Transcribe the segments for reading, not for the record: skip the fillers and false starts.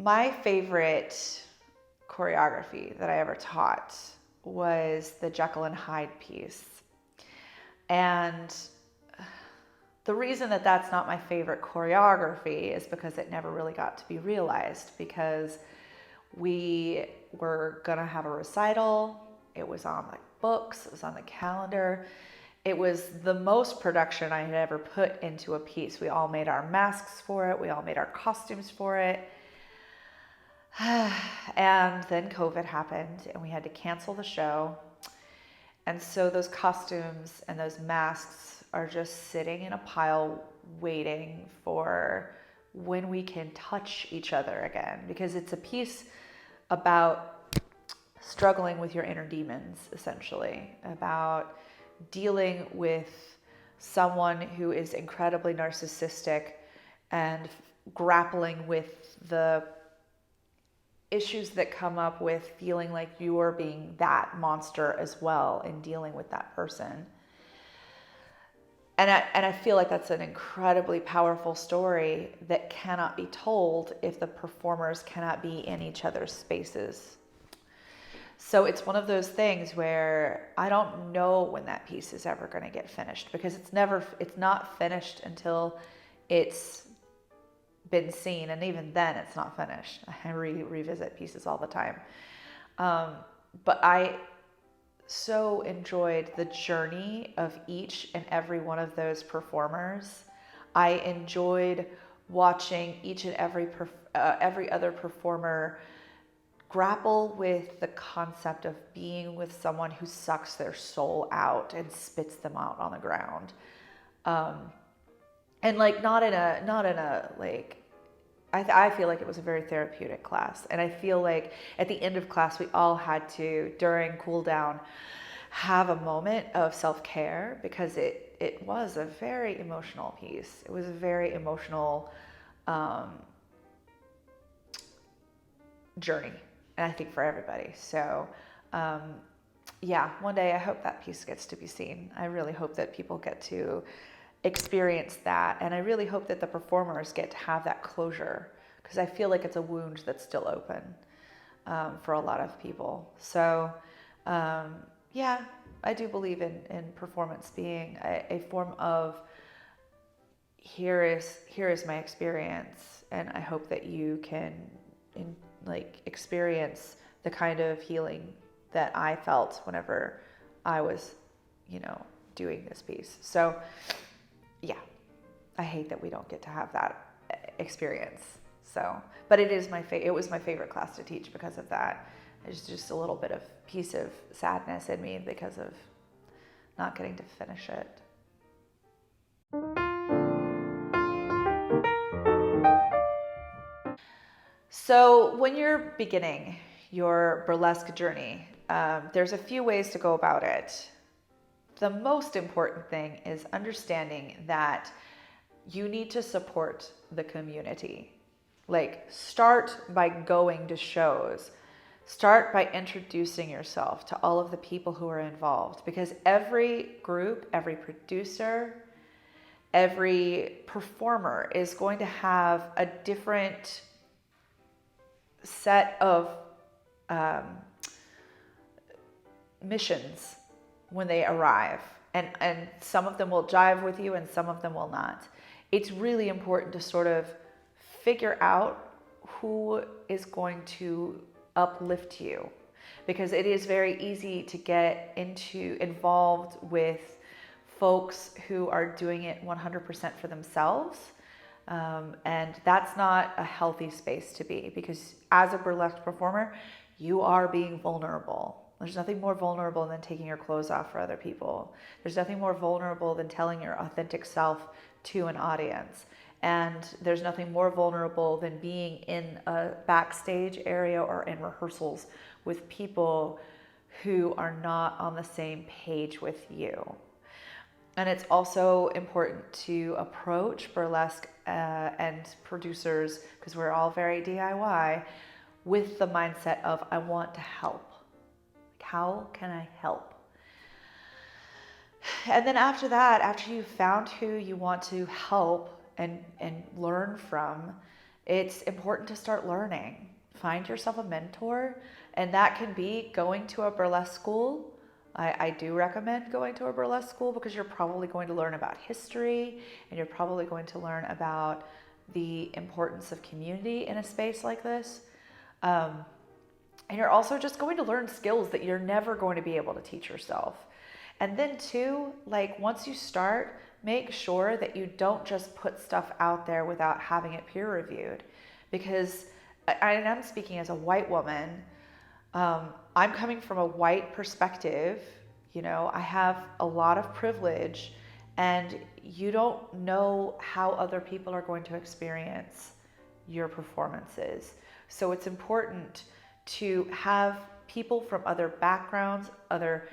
My favorite choreography that I ever taught was the Jekyll and Hyde piece. And the reason that that's not my favorite choreography is because it never really got to be realized, because we were gonna have a recital. It was on like books, it was on the calendar. It was the most production I had ever put into a piece. We all made our masks for it. We all made our costumes for it. And then COVID happened and we had to cancel the show. And so those costumes and those masks are just sitting in a pile waiting for when we can touch each other again, because it's a piece about struggling with your inner demons, essentially, about dealing with someone who is incredibly narcissistic and grappling with the issues that come up with feeling like you're being that monster as well in dealing with that person. And I feel like that's an incredibly powerful story that cannot be told if the performers cannot be in each other's spaces. So it's one of those things where I don't know when that piece is ever going to get finished, because it's not finished until it's been seen. And even then it's not finished. I revisit pieces all the time. But I so enjoyed the journey of each and every one of those performers. I enjoyed watching each and every other performer grapple with the concept of being with someone who sucks their soul out and spits them out on the ground. And like, not in a like, I feel like it was a very therapeutic class. And I feel like at the end of class, we all had to, during cool down, have a moment of self-care, because it was a very emotional piece. It was a very emotional journey. And I think for everybody. So, yeah, one day I hope that piece gets to be seen. I really hope that people get to experience that. And I really hope that the performers get to have that closure, because I feel like it's a wound that's still open for a lot of people. So, yeah, I do believe in performance being a form of here is my experience. And I hope that you can experience the kind of healing that I felt whenever I was, doing this piece. So yeah, I hate that we don't get to have that experience. So, but it was my favorite class to teach because of that. There's just a little bit of piece of sadness in me because of not getting to finish it. So when you're beginning your burlesque journey, there's a few ways to go about it. The most important thing is understanding that you need to support the community. Like, start by going to shows. Start by introducing yourself to all of the people who are involved, because every group, every producer, every performer is going to have a different set of missions when they arrive, and some of them will jive with you and some of them will not. It's really important to sort of figure out who is going to uplift you, because it is very easy to get involved with folks who are doing it 100% for themselves. And that's not a healthy space to be, because as a burlesque performer, you are being vulnerable. There's nothing more vulnerable than taking your clothes off for other people. There's nothing more vulnerable than telling your authentic self to an audience. And there's nothing more vulnerable than being in a backstage area or in rehearsals with people who are not on the same page with you. And it's also important to approach burlesque and producers, because we're all very DIY, with the mindset of, I want to help. How can I help? And then after that, after you've found who you want to help and learn from, It's important to start learning. Find yourself a mentor, and that can be going to a burlesque school. I do recommend going to a burlesque school because you're probably going to learn about history, and you're probably going to learn about the importance of community in a space like this. And you're also just going to learn skills that you're never going to be able to teach yourself. And then too, like once you start, make sure that you don't just put stuff out there without having it peer reviewed. Because I'm speaking as a white woman. I'm coming from a white perspective. You know, I have a lot of privilege, and you don't know how other people are going to experience your performances. So it's important to have people from other backgrounds, other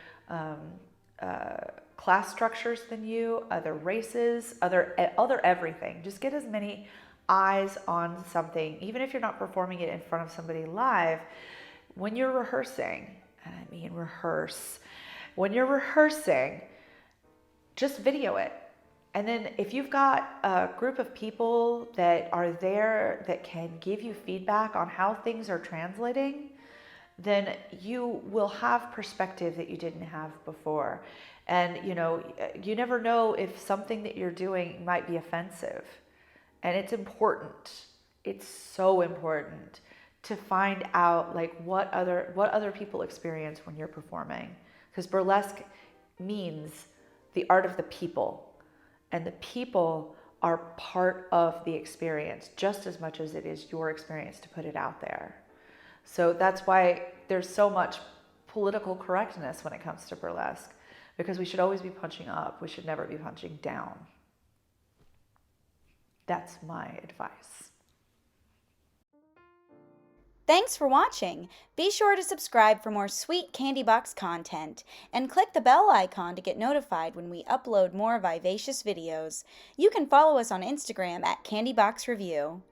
class structures than you, other races, other everything. Just get as many eyes on something, even if you're not performing it in front of somebody live. When you're rehearsing, and I mean rehearse, when you're rehearsing, just video it. And then if you've got a group of people that are there that can give you feedback on how things are translating, then you will have perspective that you didn't have before. And you know, you never know if something that you're doing might be offensive. And it's important. It's so important to find out like what other people experience when you're performing. Because burlesque means the art of the people. And the people are part of the experience just as much as it is your experience to put it out there. So that's why there's so much political correctness when it comes to burlesque, because we should always be punching up. We should never be punching down. That's my advice. Thanks for watching. Be sure to subscribe for more sweet Candybox content and click the bell icon to get notified when we upload more vivacious videos. You can follow us on Instagram at Candybox Revue.